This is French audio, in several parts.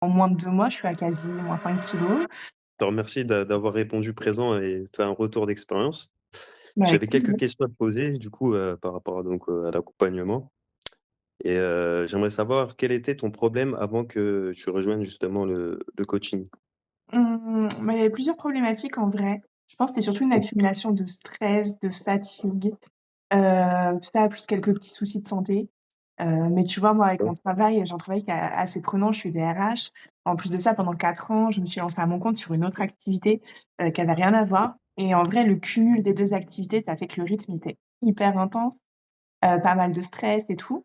En moins de 2 mois, je suis à quasi moins 5 kilos. Je te remercie d'avoir répondu présent et fait un retour d'expérience. Bah, avec J'avais quelques plaisir. questions à te poser du coup, par rapport à à l'accompagnement et j'aimerais savoir quel était ton problème avant que tu rejoignes justement le coaching? Mais il y avait plusieurs problématiques en vrai. Je pense que c'était surtout une accumulation de stress, de fatigue, ça plus quelques petits soucis de santé. Mais tu vois, moi, avec mon travail, j'ai un travail qui est assez prenant, je suis DRH. En plus de ça, pendant 4 ans, je me suis lancée à mon compte sur une autre activité, qui avait rien à voir et en vrai, le cumul des 2 activités, ça fait que le rythme était hyper intense, pas mal de stress et tout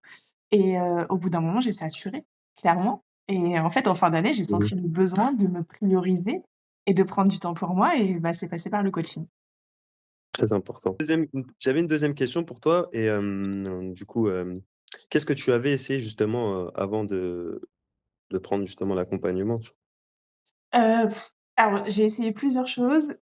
et au bout d'un moment, j'ai saturé, clairement et en fait, en fin d'année, j'ai Mmh. senti le besoin de me prioriser et de prendre du temps pour moi et bah, c'est passé par le coaching. Très important. J'avais une deuxième question pour toi et du coup, qu'est-ce que tu avais essayé justement, avant de prendre justement l'accompagnement? Heu, alors j'ai essayé plusieurs choses,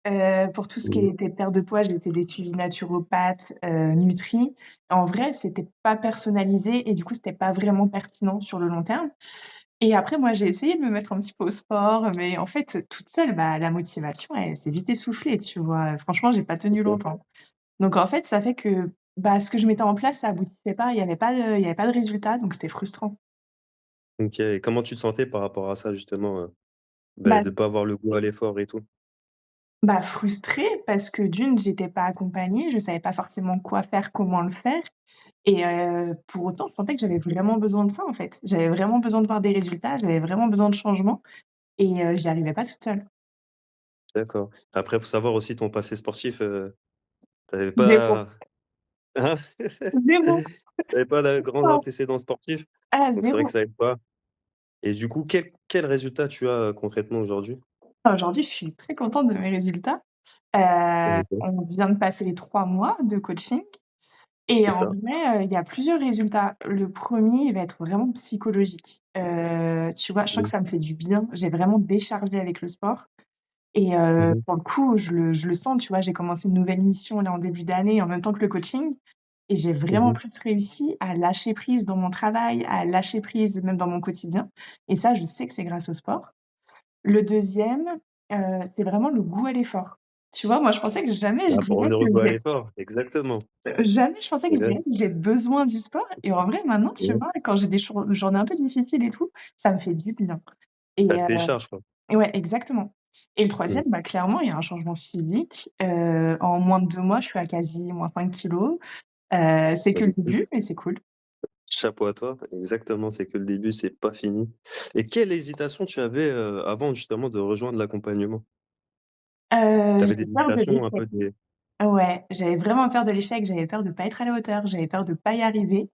pour tout ce qui Mmh mh. était perte de poids, j'ai fait des suivis naturopathes, nutri. En vrai, c'était pas personnalisé et du coup, c'était pas vraiment pertinent sur le long terme et après moi, j'ai essayé de me mettre un petit peu au sport, mais en fait, toute seule, bah, la motivation, elle s'est vite essoufflée, tu vois? Franchement, j'ai pas tenu OK. longtemps. Donc en fait, ça fait que, bah, ce que je mettais en place, ça aboutissait pas, il y avait pas de résultat, donc c'était frustrant. OK et comment tu te sentais par rapport à ça justement, Bah de pas avoir le goût à l'effort et tout? Bah, frustrée parce que d'une, j'étais pas accompagnée, je savais pas forcément quoi faire, comment le faire et pour autant, je sentais que j'avais vraiment besoin de ça, en fait. J'avais vraiment besoin de voir des résultats, j'avais vraiment besoin de changement et j'y arrivais pas toute seule. D'accord. Après, faut savoir aussi ton passé sportif, tu avais 0, pas hein? 0. Tu avais pas de grands Ah, antécédents sportifs? ah Donc c'est vrai que 0. ça aide pas et du coup, quel résultat tu as, concrètement aujourd'hui? Aujourd'hui, je suis très contente de mes résultats. OK, On vient de passer les 3 mois de coaching et c'est en ça. vrai, il y a plusieurs résultats. Le premier, il va être vraiment psychologique. Tu vois, je sens que Mmh. ça me fait du bien. J'ai vraiment déchargé avec le sport. Et Mmh mh. pour le coup, je le sens, tu vois? J'ai commencé une nouvelle mission là en début d'année en même temps que le coaching et j'ai Mmh vraiment mh. plus réussi à lâcher prise dans mon travail, à lâcher prise même dans mon quotidien et ça, je sais que c'est grâce au sport. Le deuxième, c'est vraiment le goût à l'effort. Tu vois? Moi, je pensais que Bah, pour revenir au goût à l'effort, exactement. jamais je pensais que je Exact. dirais que j'ai besoin du sport et en vrai maintenant, tu Mmh. vois? Quand j'ai des journées un peu difficiles et tout, ça me fait du bien et Ça te décharge, quoi. ouais, exactement. Et le Mmh. troisième, bah, clairement, il y a un changement physique. En moins de 2 mois, je suis à quasi moins 5 kilos. C'est Bah, que le du coup, début, mais c'est cool. chapeau à toi. Exactement, c'est que le début, c'est pas fini et quelle hésitation tu avais, avant justement de rejoindre l'accompagnement? Tu avais des J'ai peur de hésitations, un l'échec. peu des Ouais, j'avais vraiment peur de l'échec, j'avais peur de pas être à la hauteur, j'avais peur de pas y arriver.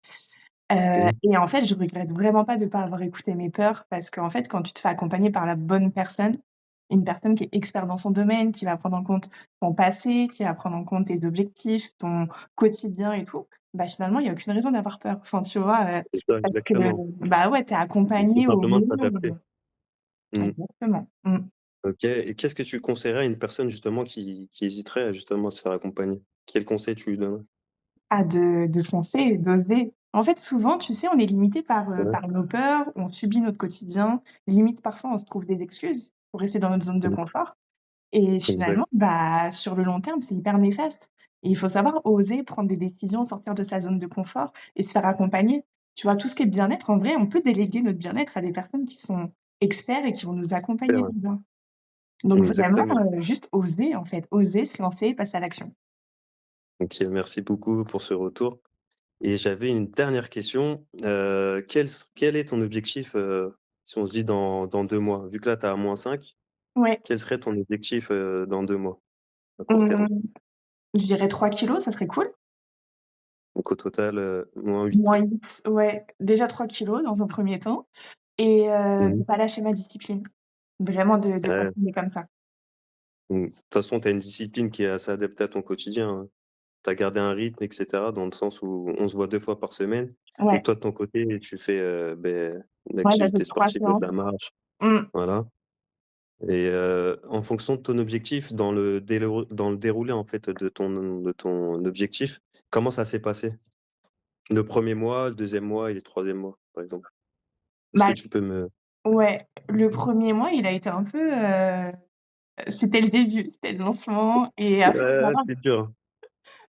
mmh, Et en fait, je regrette vraiment pas de pas avoir écouté mes peurs parce qu'en fait, quand tu te fais accompagner par la bonne personne, une personne qui est experte dans son domaine, qui va prendre en compte ton passé, qui va prendre en compte tes objectifs, ton quotidien et tout, bah, finalement, il y a aucune raison d'avoir peur. Enfin, tu vois? c'est ça, Parce que, exactement. bah, ouais, tu es Il faut accompagné au simplement mieux. s'adapter. Mmh. Exactement. Mmh. OK et qu'est-ce que tu conseillerais à une personne justement qui hésiterait à justement se faire accompagner? Quel conseil tu lui donnerais? Ah, de foncer, d'oser. En fait, souvent, tu sais, on est limité Ouais. par nos peurs, on subit notre quotidien, limite parfois on se trouve des excuses pour rester dans notre zone de Mmh. confort. Et Exact. finalement, bah, sur le long terme, c'est hyper néfaste et il faut savoir oser prendre des décisions, sortir de sa zone de confort et se faire accompagner. Tu vois, tout ce qui est bien-être, en vrai, on peut déléguer notre bien-être à des personnes qui sont experts et qui vont nous C'est accompagner vrai. là-dedans. Donc vraiment, Exactement. juste oser, en fait, oser se lancer, passer à l'action. OK, merci beaucoup pour ce retour et j'avais une dernière question, quel est ton objectif, si on se dit dans 2 mois? Vu que là, tu es à -5, Ouais, quel serait ton objectif, dans 2 mois, à court terme? mmh, je dirais 3 kilogrammes, ça serait cool. Donc au total, -8. -8, ouais, déjà 3 kilogrammes dans un premier temps et Mmh de mh. pas lâcher ma discipline. Vraiment de Ouais, continuer comme ça. mmh. De toute façon, tu as une discipline qui est assez adaptée à ton quotidien, hein. Tu as gardé un rythme et cetera, dans le sens où on se voit 2 fois par semaine et Ouais, toi, de ton côté, tu fais, une ouais, là, j'ai activité 3 sportive, de séances. la marche, Mmh. voilà et en fonction de ton objectif, dans le déroulé, en fait, de ton objectif, comment ça s'est passé? Le premier mois, le deuxième mois et le troisième mois, par exemple? Est-ce que Bah, tu peux me Ouais, le 1er mois, il a été un peu, c'était le début, c'était le lancement et après Ouais, voilà, c'est dur.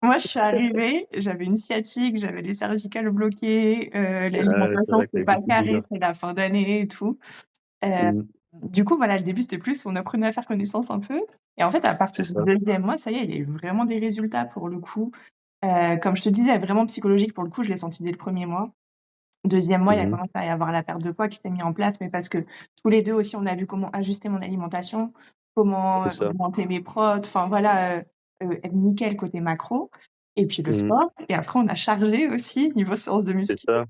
moi je suis arrivée, j'avais une sciatique, j'avais les cervicales bloquées, Ouais, c'est l'alimentation vrai que tu c'était eu pas beaucoup de carré, douleurs. c'est la fin d'année et tout. Heu, Mmh, du coup, voilà, le début, c'était plus on apprenait à faire connaissance un peu et en fait, à c'est partir du ça. 2e mois, ça y est, il y a eu vraiment des résultats pour le coup. Comme je te disais, vraiment psychologique pour le coup, je l'ai senti dès le 1er mois. 2e mois, il y a Mmh, commencé à y avoir la perte de poids qui s'est mis en place, mais parce que tous les 2 aussi, on a vu comment ajuster mon alimentation, comment, c'est ça. augmenter mes prods, enfin voilà, être nickel côté macro et puis le Mmh, sport et après on a chargé aussi niveau séance de c'est muscu ça.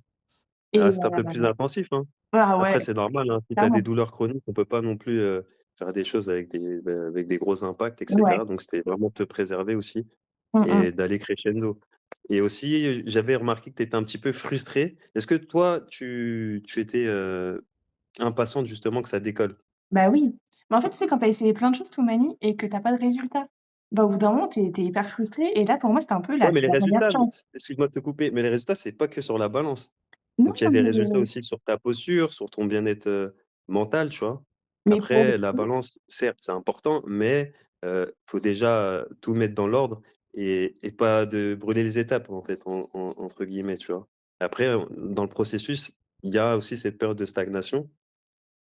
et Ah, c'est un peu plus intensif, hein. ah ouais, Après, c'est normal, hein, si tu as des clairement. douleurs chroniques, on peut pas non plus, faire des choses avec des gros impacts et Ouais. cetera. Donc c'était vraiment te préserver aussi Mmh mh. et d'aller crescendo. Et aussi, j'avais remarqué que tu étais un petit peu frustrée. Est-ce que toi, tu étais, impatiente justement que ça décolle? Bah oui. Mais en fait, tu sais, quand tu as essayé plein de choses, Toumani, et que tu as pas de résultat, bah, au bout d'un moment, tu es hyper frustré et là, pour moi, c'était un peu Ouais, la mais les la dernière résultats, chance. excuse-moi de te couper, mais les résultats, c'est pas que sur la balance. Non, Donc il y a des résultats mais aussi sur ta posture, sur ton bien-être, mental, tu vois? pour le Après la coup balance, certes, c'est important, mais faut déjà, tout mettre dans l'ordre et pas de brûler les étapes, en fait, entre guillemets, tu vois? Après, dans le processus, il y a aussi cette période de stagnation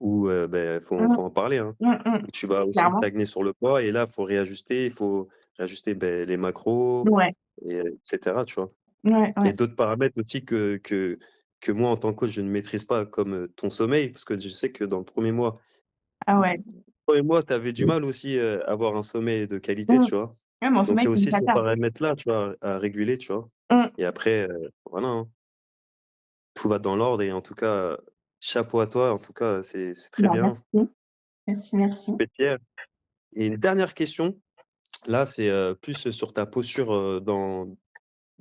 où, mmh, faut en parler, hein. mmh. Où tu vas aussi Clairement. stagner sur le poids et là, faut réajuster, il faut réajuster, les macros Ouais, et cetera, tu vois? ouais, Et ouais. d'autres paramètres aussi que moi, en tant que coach, je ne maîtrise pas, comme, ton sommeil, parce que je sais que dans le Ah ouais. 1er mois, tu avais du mal aussi, à avoir un sommeil de qualité, Mmh. tu vois? Ouais, mon Donc il sommeil, y a c'est une aussi ces cata. paramètres-là, tu vois, à réguler, tu vois? Mmh. Et après, voilà, hein, tout va dans l'ordre et en tout cas, chapeau à toi, en tout cas, c'est très Bah, bien, merci. Merci, merci. tu fier. Et une dernière question, là, c'est, plus sur ta posture, dans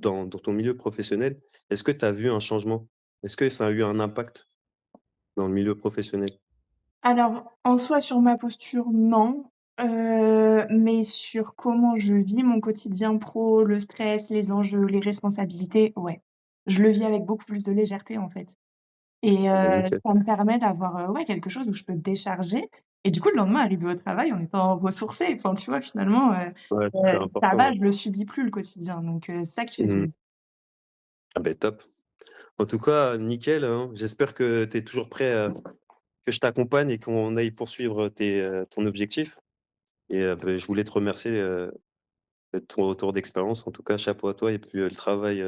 ton milieu professionnel. Est-ce que tu as vu un changement? Est-ce que ça a eu un impact dans le milieu professionnel? Alors, en soi, sur ma posture, non, mais sur comment je vis mon quotidien pro, le stress, les enjeux, les responsabilités, ouais. Je le vis avec beaucoup plus de légèreté, en fait. Et OK. ça me permet d'avoir, ouais, quelque chose où je peux décharger et du coup, le lendemain, arriver au travail en étant ressourcée. Enfin, tu vois, finalement, Ouais, super ça important, va, ouais. je le subis plus le quotidien, donc c'est ça qui fait du Mmh. bien. Ah beh, top. En tout cas, nickel, hein. J'espère que tu es toujours prêt, que je t'accompagne et qu'on aille poursuivre ton objectif et je voulais te remercier, de ton retour d'expérience. En tout cas, chapeau à toi et puis, le travail,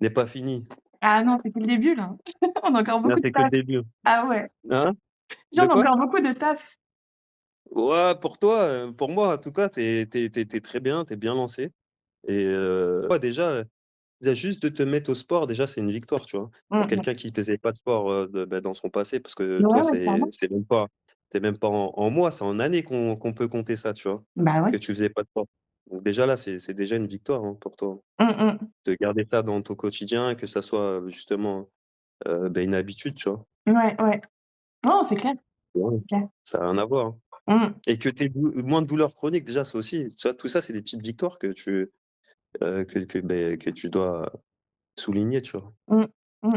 n'est pas fini. Ah non, c'est que le début là. On a encore Là, beaucoup de c'est que le taf. début. Ah ouais. Hein? Dis, De on a quoi? encore beaucoup de taf. Ouais, pour toi, pour moi, en tout cas, tu es très bien, tu es bien lancé et ouais, déjà juste de te mettre au sport, déjà, c'est une victoire, tu vois? Pour Mmh mh. quelqu'un qui faisait pas de sport, dans son passé, parce que Ouais, toi, ouais, clairement. c'est même pas en mois, c'est en années qu'on peut compter ça, tu vois? Bah Que ouais. tu faisais pas de sport. Donc déjà là, c'est déjà une victoire, hein, pour toi. Mmh mh. De garder ça dans ton quotidien, que ça soit, justement, une habitude, tu vois? Ouais, ouais. Non, Ouais, c'est clair. ça a rien à voir, hein. Mmh. Et que tu aies moins de douleurs chroniques, déjà, ça aussi, ça tout ça, c'est des petites victoires que tu dois souligner, tu vois? Mmh. Mmh.